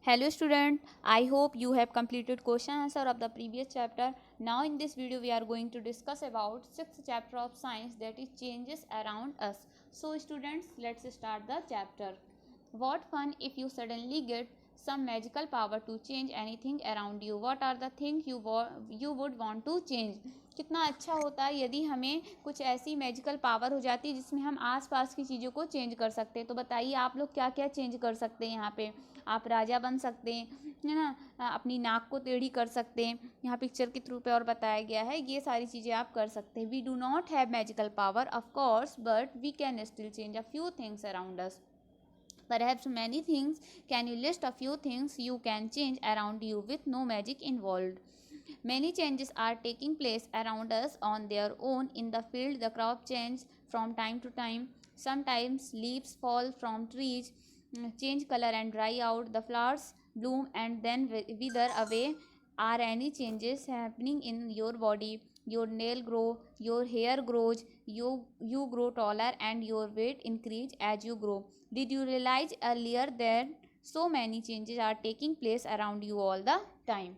Hello student, I hope you have completed question answer of the previous chapter. Now in this video we are going to discuss about 6th chapter of science, that is changes around us. So students, let's start the chapter. What fun if you suddenly get some magical power to change anything around you. What are the things you would want to change? कितना अच्छा होता है यदि हमें कुछ ऐसी magical power हो जाती है जिसमें हम आसपास की चीज़ों को चेंज कर सकते हैं। तो बताइए आप लोग क्या क्या चेंज कर सकते हैं। यहाँ पे आप राजा बन सकते हैं, है ना, अपनी नाक को टेढ़ी कर सकते हैं, यहाँ पिक्चर के थ्रू पे और बताया गया है। ये सारी चीज़ें आप कर सकते हैं। We do not have magical power of course, but we can still change a few things around us. Perhaps many things. Can you list a few things you can change around you with no magic involved? Many changes are taking place around us on their own. In the field, the crop changes from time to time. Sometimes leaves fall from trees, change color and dry out. The flowers bloom and then wither away. Are any changes happening in your body? Your nail grow, your hair grows, you grow taller and your weight increase as you grow. Did you realize earlier that so many changes are taking place around you all the time?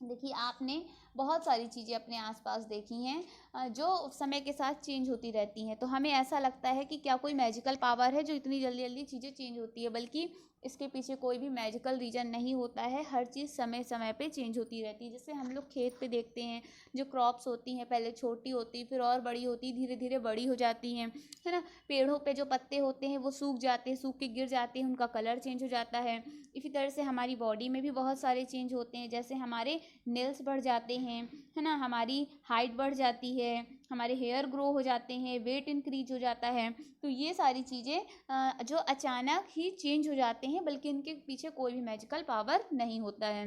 देखिए आपने बहुत सारी चीज़ें अपने आसपास देखी हैं जो समय के साथ चेंज होती रहती हैं। तो हमें ऐसा लगता है कि क्या कोई मैजिकल पावर है जो इतनी जल्दी जल्दी चीज़ें चेंज होती है, बल्कि इसके पीछे कोई भी मैजिकल रीज़न नहीं होता है। हर चीज़ समय समय पे चेंज होती रहती है। जैसे हम लोग खेत पे देखते हैं, जो क्रॉप्स होती हैं पहले छोटी होती, फिर और बड़ी होती, धीरे धीरे बड़ी हो जाती हैं, है ना। पेड़ों पे जो पत्ते होते हैं वो सूख जाते हैं, सूख के गिर जाते हैं, उनका कलर चेंज हो जाता है। इसी तरह से हमारी बॉडी में भी बहुत सारे चेंज होते हैं। जैसे हमारे नेल्स बढ़ जाते हैं, है ना, हमारी हाइट बढ़ जाती है, हमारे हेयर ग्रो हो जाते हैं, वेट इंक्रीज हो जाता है। तो ये सारी चीज़ें जो अचानक ही चेंज हो जाते हैं, बल्कि इनके पीछे कोई भी मैजिकल पावर नहीं होता है।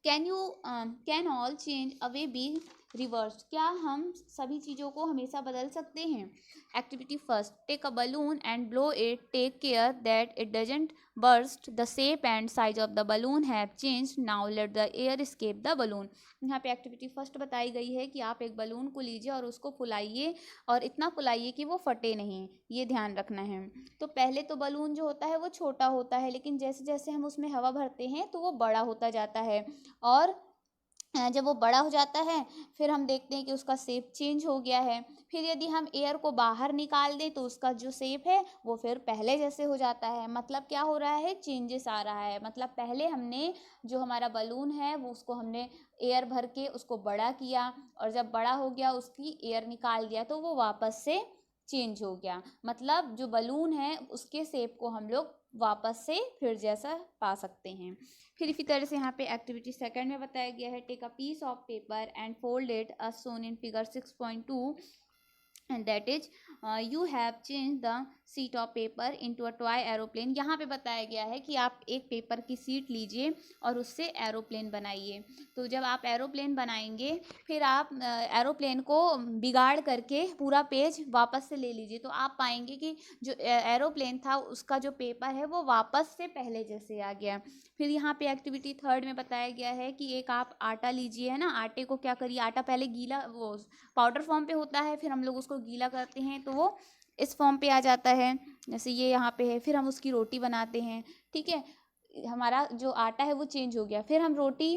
Can all change away be reversed? क्या हम सभी चीज़ों को हमेशा बदल सकते हैं? Activity first, take a balloon and blow it. Take care that it doesn't burst. The shape and size of the balloon have change. Now let the air escape the balloon. यहाँ पे एक्टिविटी फर्स्ट बताई गई है कि आप एक balloon को लीजिए और उसको फुलाइए, और इतना फुलाइए कि वो फटे नहीं, ये ध्यान रखना है। तो पहले तो बलून जो होता है वो छोटा होता है, लेकिन जैसे जैसे हम उसमें हवा भरते हैं तो वो बड़ा होता जाता है, और जब वो बड़ा हो जाता है फिर हम देखते हैं कि उसका शेप चेंज हो गया है। फिर यदि हम एयर को बाहर निकाल दें तो उसका जो शेप है वो फिर पहले जैसे हो जाता है। मतलब क्या हो रहा है, चेंजेस आ रहा है। मतलब पहले हमने जो हमारा बलून है वो उसको हमने एयर भर के उसको बड़ा किया, और जब बड़ा हो गया उसकी एयर निकाल दिया तो वो वापस से चेंज हो गया। मतलब जो बलून है उसके शेप को हम लोग वापस से फिर जैसा पा सकते हैं। फिर इसी तरह से यहाँ पे एक्टिविटी सेकंड में बताया गया है, take a piece of paper and fold it as shown in figure 6.2, and that is you have changed the sheet of paper into a toy aeroplane. यहाँ पे बताया गया है कि आप एक पेपर की सीट लीजिए और उससे एरोप्लेन बनाइए। तो जब आप एरोप्लेन बनाएंगे फिर आप एरोप्लेन को बिगाड़ करके पूरा पेज वापस से ले लीजिए, तो आप पाएंगे कि जो एरोप्लेन था उसका जो पेपर है वो वापस से पहले जैसे आ गया। फिर यहाँ पे एक्टिविटी थर्ड में बताया गया है कि एक आप आटा लीजिए, है ना। आटे को क्या करिए, आटा पहले गीला, वो पाउडर फॉर्म पे होता है, फिर हम लोग उसको गीला करते हैं तो वो इस फॉर्म पे आ जाता है, जैसे ये यहाँ पे है। फिर हम उसकी रोटी बनाते हैं, ठीक है। हमारा जो आटा है वो चेंज हो गया, फिर हम रोटी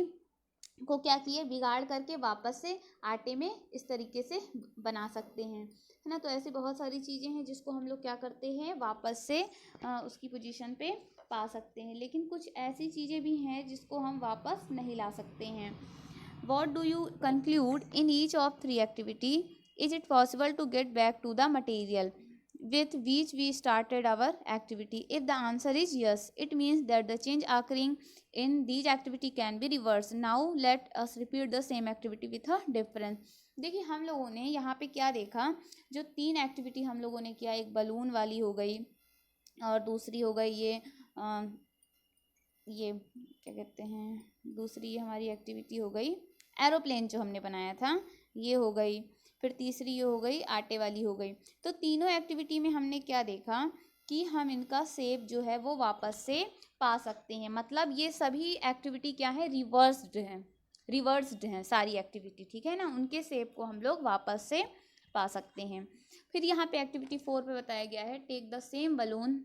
को क्या किए, बिगाड़ करके वापस से आटे में इस तरीके से बना सकते हैं, है ना। तो ऐसी बहुत सारी चीज़ें हैं जिसको हम लोग क्या करते हैं, वापस से उसकी पोजीशन पे पा सकते हैं। लेकिन कुछ ऐसी चीज़ें भी हैं जिसको हम वापस नहीं ला सकते हैं। What do you conclude in each of three activity? Is it possible to get back to the material with which we started our activity? If the answer is yes, it means that the change occurring in these activity can be reversed. Now let us repeat the same activity with a difference. देखिए हम लोगों ने यहाँ पे क्या देखा, जो तीन एक्टिविटी हम लोगों ने किया, एक बलून वाली हो गई, और दूसरी हो गई ये क्या कहते हैं, दूसरी हमारी एक्टिविटी हो गई एरोप्लेन जो हमने बनाया था, ये हो गई। फिर तीसरी ये हो गई आटे वाली हो गई। तो तीनों एक्टिविटी में हमने क्या देखा कि हम इनका शेप जो है वो वापस से पा सकते हैं। मतलब ये सभी एक्टिविटी क्या है, रिवर्स्ड हैं सारी एक्टिविटी, ठीक है ना। उनके शेप को हम लोग वापस से पा सकते हैं। फिर यहाँ पे एक्टिविटी 4 पे बताया गया है, take the same balloon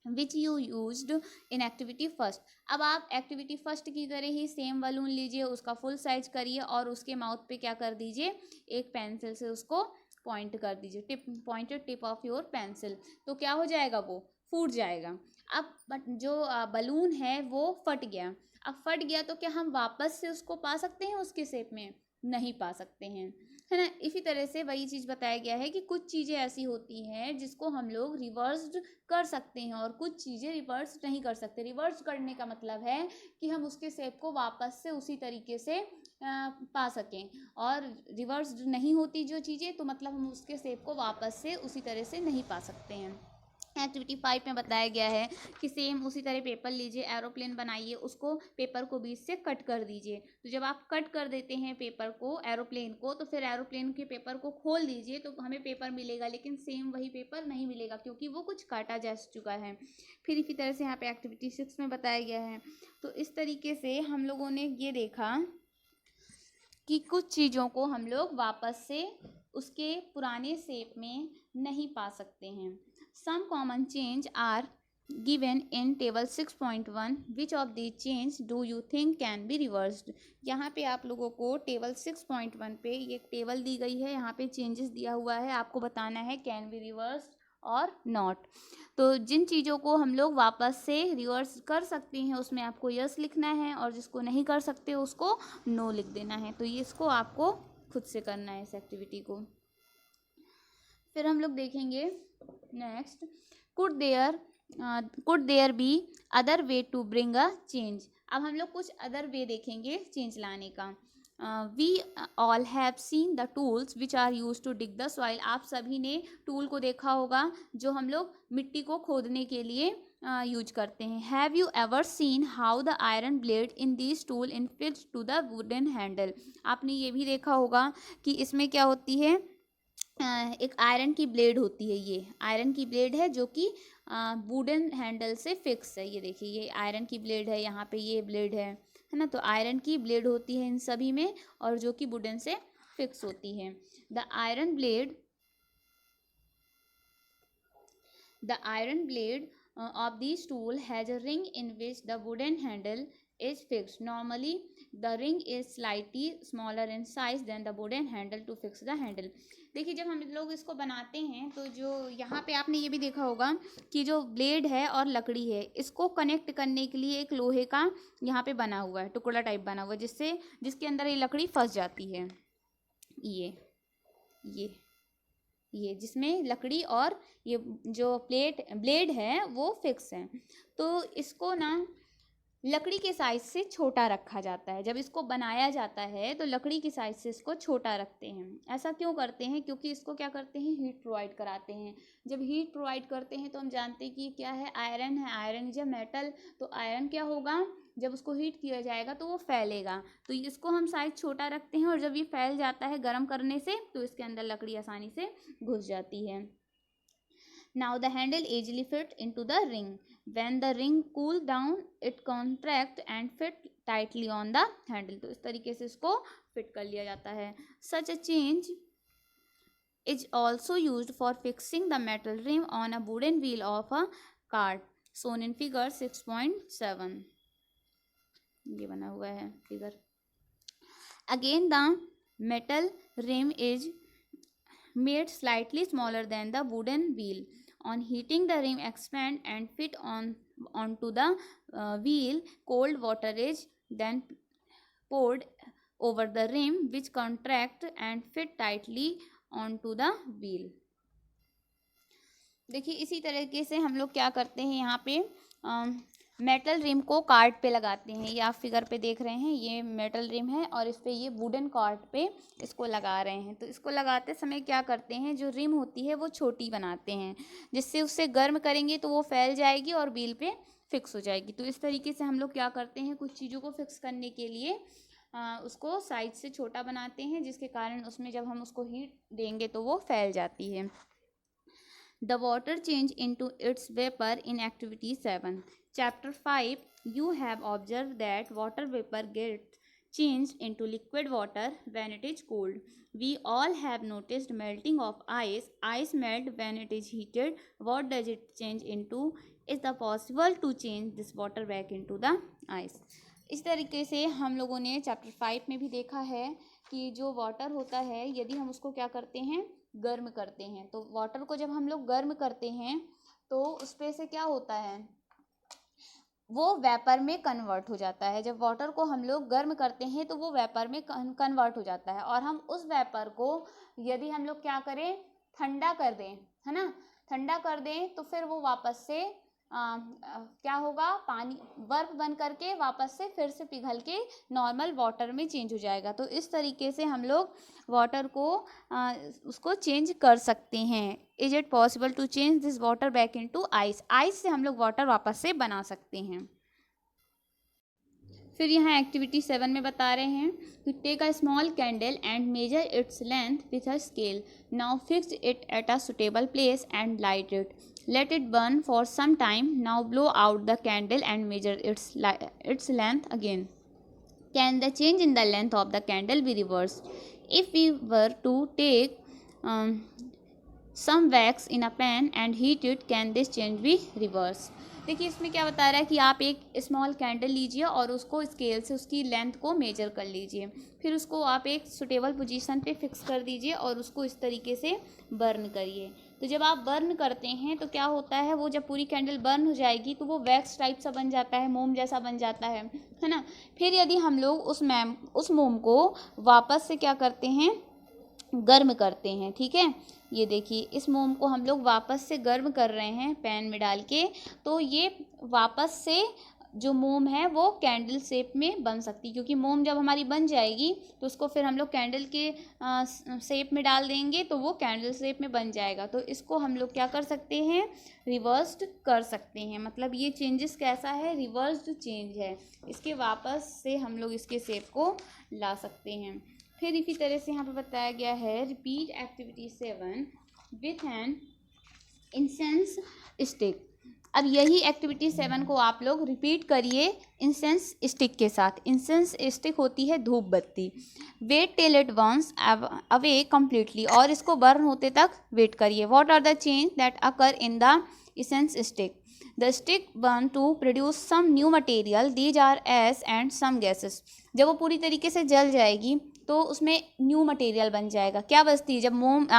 which you used in activity first. अब आप एक्टिविटी फर्स्ट की तरह ही सेम बलून लीजिए, उसका फुल साइज करिए और उसके माउथ पे क्या कर दीजिए, एक पेंसिल से उसको पॉइंट कर दीजिए, pointed tip of your pencil. तो क्या हो जाएगा, वो फूट जाएगा। अब जो बलून है वो फट गया। अब फट गया तो क्या हम वापस से उसको पा सकते हैं उसके शेप में? नहीं पा सकते हैं, है ना। इसी तरह से वही चीज़ बताया गया है कि कुछ चीज़ें ऐसी होती हैं जिसको हम लोग रिवर्स्ड कर सकते हैं और कुछ चीज़ें रिवर्स नहीं कर सकते। रिवर्स करने का मतलब है कि हम उसके शेप को वापस से उसी तरीके से पा सकें, और रिवर्स नहीं होती जो चीज़ें तो मतलब हम उसके शेप को वापस से उसी तरह से नहीं पा सकते हैं। एक्टिविटी 5 में बताया गया है कि सेम उसी तरह पेपर लीजिए, एरोप्लेन बनाइए, उसको पेपर को बीच से कट कर दीजिए। तो जब आप कट कर देते हैं पेपर को, एरोप्लेन को, तो फिर एरोप्लेन के पेपर को खोल दीजिए तो हमें पेपर मिलेगा, लेकिन सेम वही पेपर नहीं मिलेगा क्योंकि वो कुछ काटा जा चुका है। फिर इसी तरह से यहाँ पे एक्टिविटी 6 में बताया गया है। तो इस तरीके से हम लोगों ने ये देखा कि कुछ चीज़ों को हम लोग वापस से उसके पुराने शेप में नहीं पा सकते हैं। Some common change are given in table 6.1, which of the change do you think can be reversed. यहाँ पे आप लोगों को टेबल 6.1 पे ये टेबल दी गई है, यहाँ पे चेंजेस दिया हुआ है, आपको बताना है कैन बी रिवर्स्ड और नॉट। तो जिन चीज़ों को हम लोग वापस से रिवर्स कर सकते हैं उसमें आपको यस लिखना है, और जिसको नहीं कर सकते उसको नो लिख देना है। तो ये इसको आपको खुद से करना है इस एक्टिविटी को। फिर हम लोग देखेंगे next, could there be other way to bring a change. अब हम लोग कुछ अदर वे देखेंगे चेंज लाने का। We all have seen the tools which are use to dig the soil. आप सभी ने टूल को देखा होगा जो हम लोग मिट्टी को खोदने के लिए यूज करते हैं। Have you ever seen how the iron blade in this tool in fix to the wooden handle. आपने ये भी देखा होगा कि इसमें क्या होती है, एक आयरन की ब्लेड होती है। ये आयरन की ब्लेड है जो कि वुडन हैंडल से फिक्स है। ये देखिए, ये आयरन की ब्लेड है, यहाँ पे ये ब्लेड है ना। तो आयरन की ब्लेड होती है इन सभी में, और जो कि वुडन से फिक्स होती है। The iron blade of this tool has a ring in which the wooden handle is fixed. Normally, the ring is slightly smaller in size than the wooden handle to fix the handle. देखिए, जब हम लोग इसको बनाते हैं तो जो यहाँ पे आपने ये भी देखा होगा कि जो ब्लेड है और लकड़ी है, इसको कनेक्ट करने के लिए एक लोहे का यहाँ पे बना हुआ है, टुकड़ा टाइप बना हुआ है, जिसके अंदर ये लकड़ी फंस जाती है। ये जिसमें लकड़ी और ये जो ब्लेड है वो फिक्स है। तो इसको ना लकड़ी के साइज से छोटा रखा जाता है। जब इसको बनाया जाता है तो लकड़ी की साइज से इसको छोटा रखते हैं। ऐसा क्यों करते हैं? क्योंकि इसको क्या करते हैं, हीट प्रोवाइड कराते हैं। जब हीट प्रोवाइड करते हैं तो हम जानते हैं कि क्या है, आयरन है। आयरन जब मेटल, तो आयरन क्या होगा, जब उसको हीट किया जाएगा तो वो फैलेगा। तो इसको हम साइज छोटा रखते हैं, और जब ये फैल जाता है गर्म करने से तो इसके अंदर लकड़ी आसानी से घुस जाती है। Now the handle easily fit into the ring. When the ring cool down, it contract and fit tightly on the handle. तो इस तरीके से इसको फिट कर लिया जाता है। Such a change is also used for fixing the metal rim on a wooden wheel of a cart, shown in figure 6.7. ये बना हुआ है figure. Again, the metal rim is made slightly smaller than the wooden wheel. On heating, the rim expand and fit onto the wheel. Cold water is then poured over the rim, which contract and fit tightly onto the wheel. देखिए, इसी तरीके से हम लोग क्या करते हैं, यहाँ पे मेटल रिम को कार्ट पे लगाते हैं। ये आप फिगर पे देख रहे हैं, ये मेटल रिम है और इस पे ये वुडन कार्ट पे इसको लगा रहे हैं। तो इसको लगाते समय क्या करते हैं, जो रिम होती है वो छोटी बनाते हैं, जिससे उससे गर्म करेंगे तो वो फैल जाएगी और व्हील पे फिक्स हो जाएगी। तो इस तरीके से हम लोग क्या करते हैं, कुछ चीज़ों को फिक्स करने के लिए उसको साइज से छोटा बनाते हैं, जिसके कारण उसमें जब हम उसको हीट देंगे तो वो फैल जाती है। The water change into its vapor in activity 7. Chapter 5, you have observed that water vapor gets changed into liquid water when it is cooled. We all have noticed melting of ice. Ice melt when it is heated. What does it change into? Is the possible to change this water back into the ice? इस तरीके से हम लोगों ने chapter 5 में भी देखा है कि जो वाटर होता है यदि हम उसको क्या करते हैं, गर्म करते हैं, तो वाटर को जब हम लोग गर्म करते हैं तो उस पे से क्या होता है, वो वेपर में कन्वर्ट हो जाता है। जब वाटर को हम लोग गर्म करते हैं तो वो वेपर में कन्वर्ट हो जाता है, और हम उस वेपर को यदि हम लोग क्या करें, ठंडा कर दें, है ना, ठंडा कर दें तो फिर वो वापस से क्या होगा, पानी बर्फ बन करके वापस से फिर से पिघल के नॉर्मल वाटर में चेंज हो जाएगा। तो इस तरीके से हम लोग वाटर को उसको चेंज कर सकते हैं। Is it possible to change this water back into ice? Ice से हम लोग वाटर वापस से बना सकते हैं। फिर यहाँ एक्टिविटी 7 में बता रहे हैं कि take a small candle and measure its length with a scale. Now fix it at a suitable place and light it. Let it burn for some time. Now blow out the candle and measure its length again. Can the change in the length of the candle be reversed? If we were to take some wax in a pan and heat it, can this change be reversed? देखिए इसमें क्या बता रहा है कि आप एक small candle लीजिए और उसको स्केल से उसकी लेंथ को मेजर कर लीजिए, फिर उसको आप एक सुटेबल पोजीशन पे फिक्स कर दीजिए और उसको इस तरीके से बर्न करिए। तो जब आप बर्न करते हैं तो क्या होता है, वो जब पूरी कैंडल बर्न हो जाएगी तो वो वैक्स टाइप सा बन जाता है, मोम जैसा बन जाता है ना। फिर यदि हम लोग उस मोम को वापस से क्या करते हैं, गर्म करते हैं, ठीक है, ये देखिए इस मोम को हम लोग वापस से गर्म कर रहे हैं पैन में डाल के, तो ये वापस से जो मोम है वो कैंडल शेप में बन सकती है, क्योंकि मोम जब हमारी बन जाएगी तो उसको फिर हम लोग कैंडल के शेप में डाल देंगे तो वो कैंडल शेप में बन जाएगा। तो इसको हम लोग क्या कर सकते हैं, रिवर्स्ड कर सकते हैं। मतलब ये चेंजेस कैसा है, रिवर्स्ड चेंज है, इसके वापस से हम लोग इसके शेप को ला सकते हैं। फिर इसी तरह से यहाँ पे बताया गया है repeat activity 7 with an incense stick. अब यही एक्टिविटी 7 को आप लोग रिपीट करिए इंसेंस स्टिक के साथ। इंसेंस स्टिक होती है धूप बत्ती। Wait till it burns away completely, और इसको बर्न होते तक वेट करिए। What are the change that occur in the incense stick? The stick burn to produce some new material, these are ash and some gases. जब वो पूरी तरीके से जल जाएगी तो उसमें न्यू मटेरियल बन जाएगा। क्या बचती है,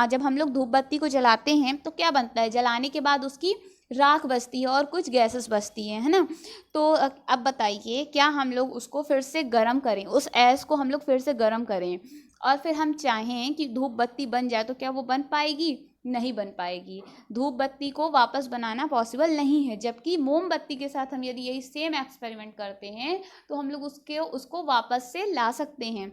जब हम लोग धूप बत्ती को जलाते हैं तो क्या बनता है, जलाने के बाद उसकी राख बचती है और कुछ गैसेस बचती हैं, है ना। तो अब बताइए क्या हम लोग उसको फिर से गर्म करें, उस ऐश को हम लोग फिर से गर्म करें और फिर हम चाहें कि धूप बत्ती बन जाए, तो क्या वो बन पाएगी? नहीं बन पाएगी। धूप बत्ती को वापस बनाना पॉसिबल नहीं है। जबकि मोमबत्ती के साथ हम यदि यही सेम एक्सपेरिमेंट करते हैं तो हम लोग उसको वापस से ला सकते हैं,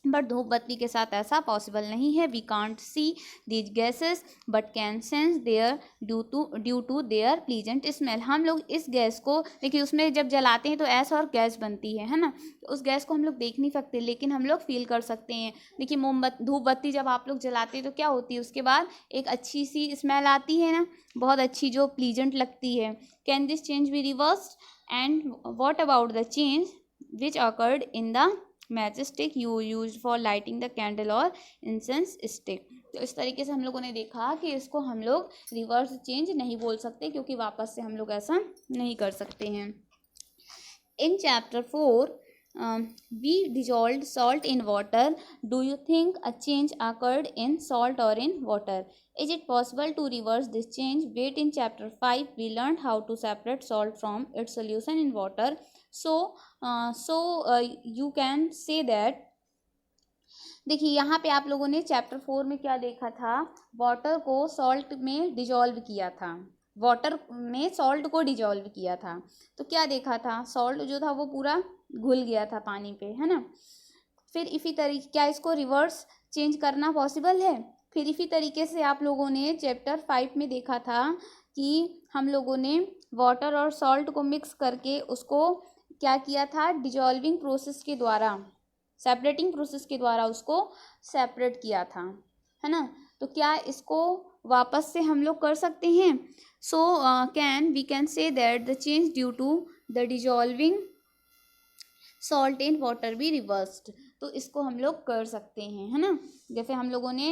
बट धूप बत्ती के साथ ऐसा पॉसिबल नहीं है। We can't see these gases but can sense there due to their pleasant smell. हम लोग इस गैस को देखिए, उसमें जब जलाते हैं तो ऐसा और गैस बनती है ना, तो उस गैस को हम लोग देख नहीं सकते लेकिन हम लोग फील कर सकते हैं। देखिए धूप बत्ती जब आप लोग जलाते हैं तो क्या होती है, उसके बाद एक अच्छी सी स्मेल आती है ना, बहुत अच्छी, जो प्लीजेंट लगती है। Can this change be reversed? And what about the change which occurred in the match stick you use for lighting the candle और इंसेंस स्टिक? तो इस तरीके से हम लोगों ने देखा कि इसको हम लोग रिवर्स चेंज नहीं बोल सकते, क्योंकि वापस से हम लोग ऐसा नहीं कर सकते हैं। In chapter 4 we dissolved salt in water. Do you think a change occurred in salt or in water? Is it possible to reverse this change? Wait, in chapter 5 we learned how to separate salt from its solution in water. So you can say that, देखिए यहाँ पे आप लोगों ने chapter 4 में क्या देखा था, वाटर को सॉल्ट में डिजॉल्व किया था, वाटर में सॉल्ट को डिजॉल्व किया था। तो क्या देखा था, सॉल्ट जो था वो पूरा घुल गया था पानी पे, है ना। फिर इसी तरीके क्या इसको रिवर्स चेंज करना पॉसिबल है? फिर इसी तरीके से आप लोगों ने चैप्टर 5 में देखा था कि हम लोगों ने वाटर और सॉल्ट को मिक्स करके उसको क्या किया था, डिजॉल्विंग प्रोसेस के द्वारा, सेपरेटिंग प्रोसेस के द्वारा उसको सेपरेट किया था, है ना। तो क्या इसको वापस से हम लोग कर सकते हैं? So we can say that the change due to the dissolving salt and water भी रिवर्स्ड, तो इसको हम लोग कर सकते हैं, है ना। जैसे हम लोगों ने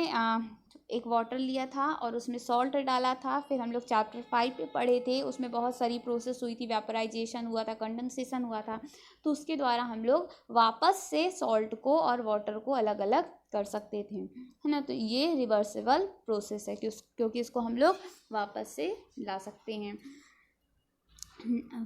एक वाटर लिया था और उसमें सॉल्ट डाला था, फिर हम लोग चैप्टर 5 पे पढ़े थे, उसमें बहुत सारी प्रोसेस हुई थी, वेपराइजेशन हुआ था, कंडेंसेशन हुआ था, तो उसके द्वारा हम लोग वापस से सॉल्ट को और वाटर को अलग अलग कर सकते थे, है ना। तो ये रिवर्सिबल प्रोसेस है क्योंकि इसको हम लोग वापस से ला सकते हैं।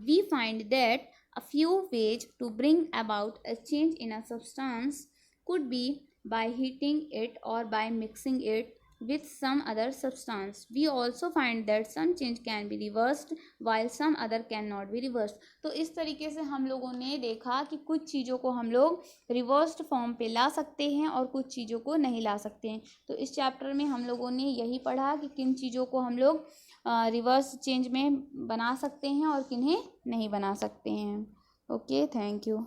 We find that a few ways to bring about a change in a substance could be by heating it or by mixing it with some other substance. We also find that some change can be reversed while some other cannot be reversed. तो इस तरीके से हम लोगों ने देखा कि कुछ चीज़ों को हम लोग रिवर्स्ड फॉर्म पे ला सकते हैं और कुछ चीज़ों को नहीं ला सकते हैं। तो इस चैप्टर में हम लोगों ने यही पढ़ा कि किन चीज़ों को हम लोग रिवर्स चेंज में बना सकते हैं और किन्हें नहीं बना सकते हैं। Okay, thank you.